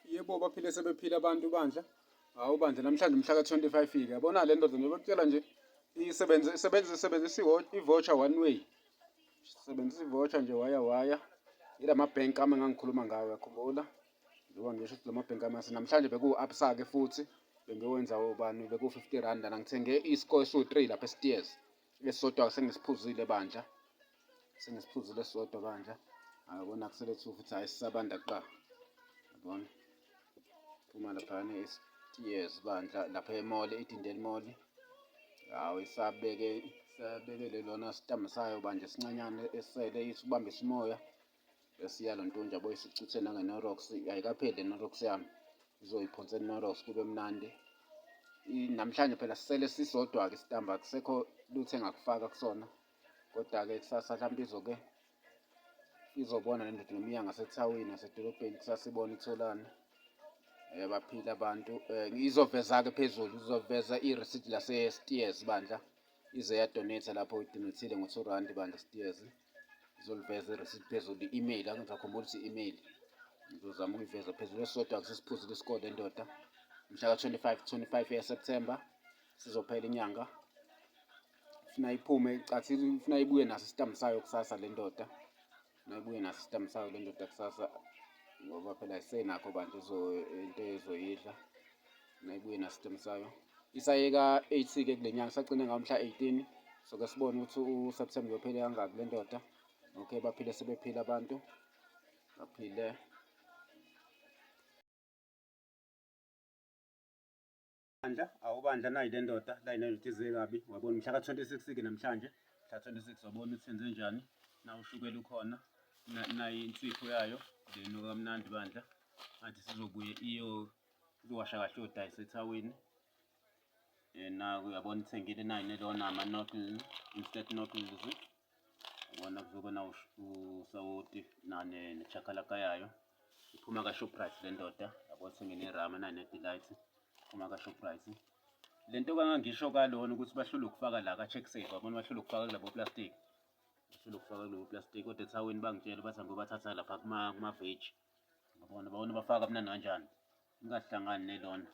Yebo, baphile sebephila abantu bandla. Hawu bandla namhlanje mhla ka-25 yabona le ndoda ngiyokutshela nje isebenzisa i-voucher one way. Sebenzisa i-voucher nje waya. Ila mabhenki ami engangikhuluma ngawo uyakhumbula? Njengoba ngisho ukuthi la mabhenki ami namhlanje beku-Absa-ke futhi bengiyowenza obani beku-50 rand ngithenge isko esiwu-3 lapha e-Steers. Esisodwa sengisiphuzile bandla. Sengisiphuzile esisodwa bandla. Yabona kusele 2 futhi hayi sisabanda qa. Yabona? Phuma laphayana e-Steers bandla lapha e-mall, eDindeli Mall. Hawu sabekele lona sitambu sayo banje sincanyana esele isibambisa umoya. Bese iyalonto yabo isicuthe nange-Norox. Ayikapheli le-Norox yami. Izoyiphonsa i-Norox kube mnandi. Namhlanje phela sisele sisodwa-ke isitambu akusekho lutho engakufaka kusona. Kodwa-ke kusasa mhlawumbe izobona le ndoda noma iya ngasethawini nasedolobheni kusasa ibona itholani. Baphile abantu. Izoveza-ke phezulu, izoveza i-receipt lase-Steers bandla. Ize yadonate lapho idonethile ngo-2 rand bandla Steers. Izoliveza i-receipt phezulu i-email, ngizakhumbula ukuthi i-email. Ngizozama ukuyiveza phezulu esisodwa kusesiphuzile isikole le ndoda. Mhla ka-25 September sizophela inyanga. Funa iphume funa ibuye naso isitambu sayo kusasa le ndoda. Funa ibuye naso isitambu sayo le ndoda kusasa ngoba phela isenakho bandla into ezoyidla. Funa ibuye naso isitambu sayo. Isayeka 80-ke kule nyanga isagcine ngawo mhla 18. So ke sibone ukuthi uSeptember uyophela kangaki le ndoda. Okay, baphile sebephila abantu. Baphile. Awubandla nayi le ndoda, ize kabi. Wabona mhla ka-26-ke namhlanje. Mhla 26 wabona ukuthi senze njani. Na ushukela ukhona. Nayi insipho yayo. Leno kamnandi bandla. Manje sizobuye izowasha kahle odayisa ethawini. Na uyabona ithengile nayi nelona ama-noodles, instant noodles. Ubona kuzoba na usawoti nechakalaka yayo. Iphuma ka-Shoprite le ndoda. Yabo thengene irama nayi ne-delight. Iphuma ka-Shoprite. Le nto kangangisho kalona ukuthi bahlule ukufaka la ka-check safe. Yabona bahlule ukufaka kulabo plastic. Bahlule ukufaka kulabo plastic. Kodwa ethawini bangitshela bathi hambe bathatha lapha kuma-veg. Babona bafaka mnandi kanjani. Ingahlangani nelona.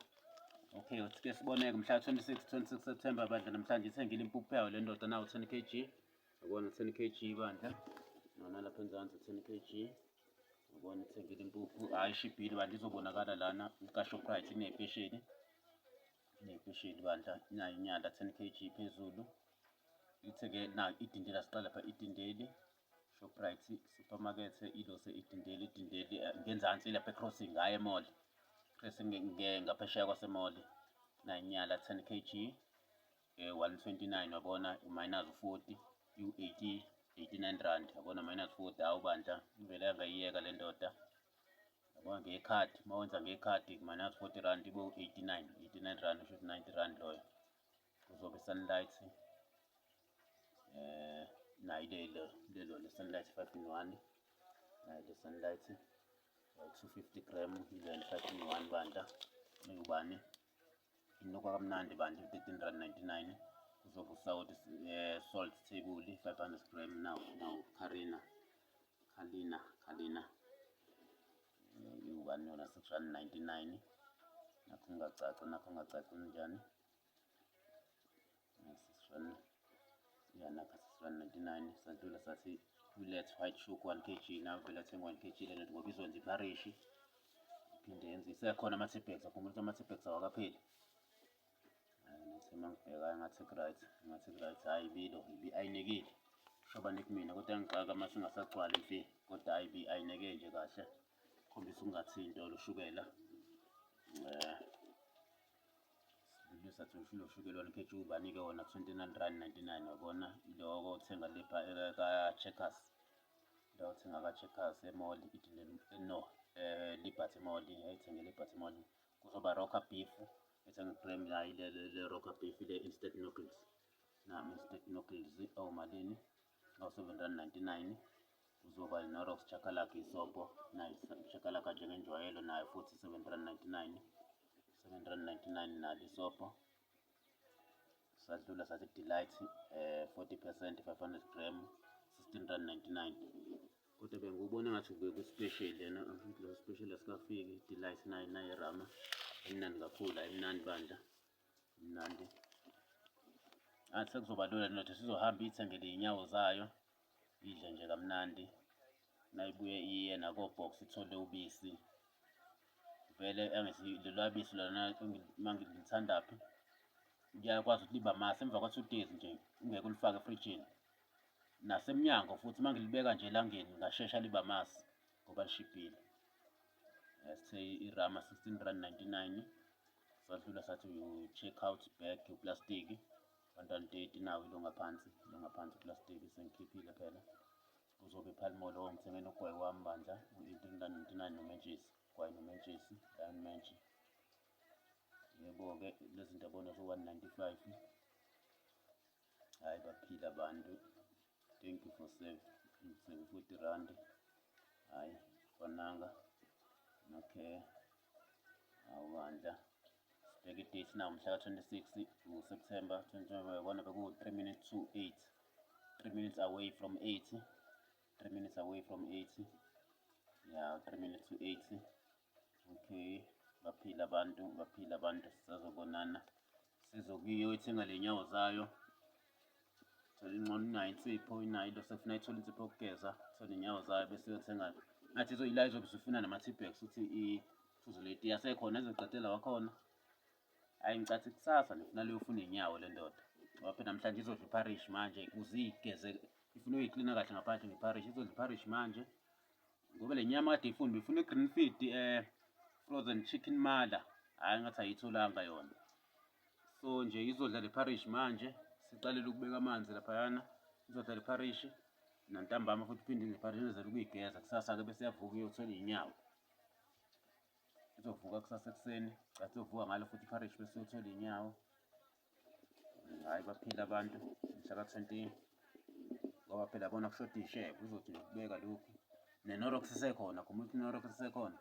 Okay, ke siboneke mhla 26 September bandla namhlanje ithengile impuphu yayo le ndoda nawo 10 kg. Yabona 10 kg bandla. Nona lapha enzansi 10 kg. Yabona ithengile impuphu. Hayi ishibhile bandla izobonakala lana ka-Shoprite inepesheni. Inepesheni bandla. Nayo inyanda 10 kg phezulu. Ithenge na idindeli asiqala lapha idindeli. Shoprite supermarket ilose idindeli ngenzansi lapha e-crossing hayi e-mall. Ngaphesheya kwase-mall. Nayinyala 10 kg. 129 wabona minus 40 u-80 89 rand. Yabona minus 40 awubandla ivele yangayiyeka le ndoda. Yabona ngekhadi mawenza ngekhadi minus 40 rand ibo 89 rand usho 90 rand loyo. Kuzobe sunlight nayi lelo le-sunlight 5 in 1. Nayi le sunlight 250 gram ile 5 in 1 bandla. Ubani inokwa kamnandi bandla 13.99. Kuzobe usawoti salt table 500 gram now Kalina. Ubani yona 6.99. Nakho ngacaci njani. 6.99 sadlula sathi millet white sugar 1 kg nawe vele athenga 1 kg lena ngoba izonza iparishi. Iphinde yenze isekhona ama-Tipex akhumbula ukuthi ama-Tipex awakapheli. Ngithema ngibheka ngathi right hayi ayinekile. Shoba nikumina kodwa ngixaka mase ngasagcwala imfi kodwa ayineke nje kahle. Khombisa ungathinto loshukela. Sathi ushilo shukela 1 kg ubani ke wona 29.99 wabona lokho uthenga lepha ka-Checkers. Lo uthenga ka-Checkers e-mall Liberty Mall ayithenge Liberty Mall. Kuzoba rocker beef ethenga gram hayi le rocker beef le instant noodles. Instant noodles malini ngaw7.99. Kuzoba i-Norox chakalaka isobho nayo chakalaka njengenjwayelo nayo futhi 7.99. 7.99 nalo isobho. Sadlula sathi delight 40% 500 gram 16.99. kodwa bengubona ngathi kuspecial yena lo special asikafiki delight nayi rama emnandi kakhulu ayimnandi bandla mnandi athi sekuzoba lula nothi sizohamba ithengele iy'nyawo zayo idle nje kamnandi nayibuye iye nako-box ithole ubisi vele angithi lolu bisi lona mangilithandaphi liyakwazi ukuthi liba masi emva kwa 2 days nje ungeke ulifake efrijini nasemnyango futhi mangilibeka nje elangeni ngashesha liba masi ngoba lishibhile. Sithe irama 16.99 sadlula sathi check out bag uplastiki 130 nawo ilo ngaphansi uplastiki sengikhiphile phela kuzobe Phalmall ngithenge nogwayi wami bandla u-18.99 nomentshisi gwayi nomentshisi lion mentshi yebo-ke lezi zinto yabona zo-195 hhayi baphila abantu. Thank you for save 40 rand hhayi kwananga okay awubandla sibheke idate nawo mhla ka-26 September 2020 yabona beku-3 minutes to 8 3 minutes away from 8 3 minutes away from 8 yeah 3 minutes to 8 okay baphila abantu sisazobonana sizokuyoyithenga le nyawo zayo thola ingcono inayo insipho inayo ilo sefuna ithola insipho yokugeza thola inyawo zayo bese yothenga ngathi izoyila izobe usufuna nama-T-Bags ukuthi iphuzo leti yasekhona ezoqedela wakhona hayi ngicathi kusasa nifuna leyofuna inyawo le ndoda ngoba phela namhlanje izodla iparish manje uzigeze ifuna uyiklina kahle ngaphandle ngeparish izodla iparish manje ngoba le nyama kade ifuna befuna i-green feed frozen chicken mala hhayi ngathi ayitholanga yona so nje izodla le parish manje siqalele ukubeka amanzi laphayana izodla le parish nantambama futhi iphinde le parish izele ukuyigeza kusasa-ke bese yavuka iyothola iy'nyawo izovuka kusasa ekuseni cathi izovuka ngalo futhi iparish bese yothola iy'nyawo hhayi baphila abantu mhla ka-20 ngoba phela bona kushoda iy'shebo uzothi ukubeka lokhu ne-Norox isekhona khumbula ukuthi i-Norox isekhona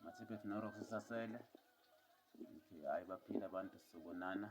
ma-T-Bags Norox isasele okay hhayi baphila abantu sizobonana